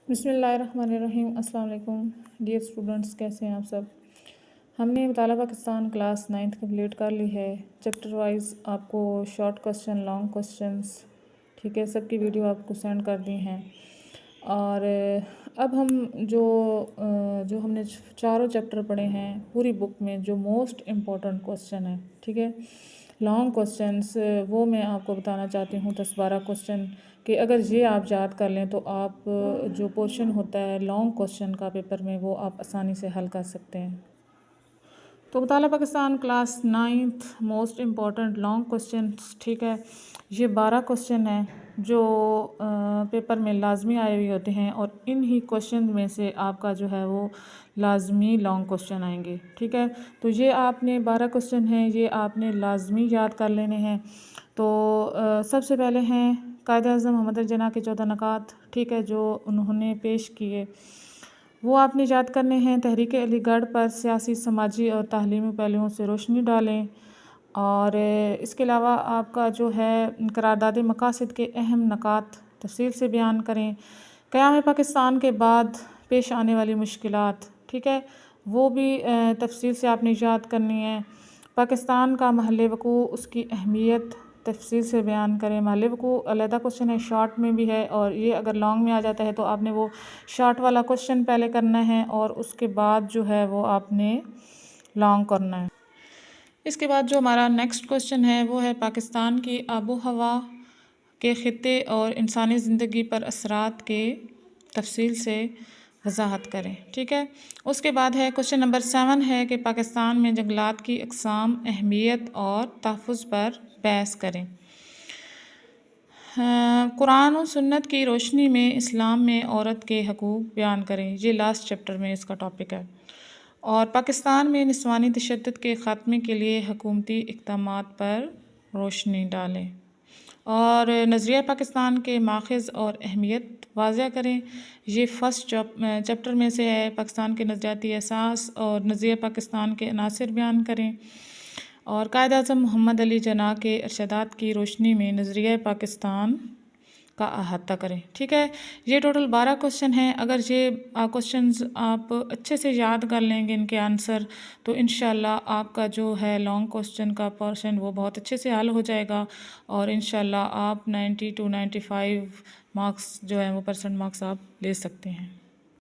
بسم اللہ الرحمن الرحیم۔ السلام علیکم ڈیئر اسٹوڈنٹس، کیسے ہیں آپ سب؟ ہم نے مطالعہ پاکستان کلاس 9th کمپلیٹ کر لی ہے۔ چیپٹر وائز آپ کو شارٹ کوسچن، لانگ کوسچنس، ٹھیک ہے، سب کی ویڈیو آپ کو سینڈ کر دی ہیں۔ اور اب ہم جو ہم نے چاروں چیپٹر پڑھے ہیں پوری بک میں، جو موسٹ امپورٹنٹ کوسچن ہے، ٹھیک ہے، لانگ کوسچنس، وہ میں آپ کو بتانا چاہتی ہوں 10-12 کوسچن کہ اگر یہ آپ یاد کر لیں تو آپ جو پورشن ہوتا ہے لانگ کوسچن کا پیپر میں، وہ آپ آسانی سے حل کر سکتے ہیں۔ تو مطالعہ Pakistan class 9th most important long questions, ٹھیک ہے، یہ 12 کوسچن ہیں جو پیپر میں لازمی آئے ہوئے ہوتے ہیں، اور انہی کوسچن میں سے آپ کا جو ہے وہ لازمی لانگ کوسچن آئیں گے، ٹھیک ہے۔ تو یہ آپ نے 12 کوسچن ہیں، یہ آپ نے لازمی یاد کر لینے ہیں۔ تو سب سے پہلے ہیں قائد اعظم محمد علی جناح کے 14 نکات، ٹھیک ہے، جو انہوں نے پیش کیے، وہ آپ نے یاد کرنے ہیں۔ تحریک علی گڑھ پر سیاسی، سماجی اور تعلیمی پہلوؤں سے روشنی ڈالیں، اور اس کے علاوہ آپ کا جو ہے قرارداد مقاصد کے اہم نکات تفصیل سے بیان کریں۔ قیام پاکستان کے بعد پیش آنے والی مشکلات، ٹھیک ہے، وہ بھی تفصیل سے آپ نے یاد کرنی ہے۔ پاکستان کا محل وقوع، اس کی اہمیت تفصیل سے بیان کریں۔ محل وقوع علیحدہ کوسچن ہے، شارٹ میں بھی ہے، اور یہ اگر لانگ میں آ جاتا ہے تو آپ نے وہ شارٹ والا کوسچن پہلے کرنا ہے، اور اس کے بعد جو ہے وہ آپ نے لانگ کرنا ہے۔ اس کے بعد جو ہمارا نیکسٹ کوسچن ہے وہ ہے پاکستان کی آب و ہوا کے خطے اور انسانی زندگی پر اثرات کے تفصیل سے وضاحت کریں، ٹھیک ہے۔ اس کے بعد ہے کوسچن نمبر 7 ہے کہ پاکستان میں جنگلات کی اقسام، اہمیت اور تحفظ پر بحث کریں۔ قرآن و سنت کی روشنی میں اسلام میں عورت کے حقوق بیان کریں، یہ لاسٹ چیپٹر میں اس کا ٹاپک ہے۔ اور پاکستان میں نسوانی تشدد کے خاتمے کے لیے حکومتی اقدامات پر روشنی ڈالیں، اور نظریہ پاکستان کے ماخذ اور اہمیت واضح کریں، یہ فرسٹ چیپٹر میں سے ہے۔ پاکستان کے نظریاتی اساس اور نظریہ پاکستان کے عناصر بیان کریں، اور قائد اعظم محمد علی جناح کے ارشادات کی روشنی میں نظریہ پاکستان کا احاطہ کریں، ٹھیک ہے۔ یہ ٹوٹل 12 کوسچن ہیں۔ اگر یہ کوسچنز آپ اچھے سے یاد کر لیں گے ان کے آنسر، تو انشاءاللہ آپ کا جو ہے لانگ کوسچن کا پورشن وہ بہت اچھے سے حل ہو جائے گا، اور انشاءاللہ آپ 90 to 95 مارکس جو ہیں وہ % مارکس آپ لے سکتے ہیں۔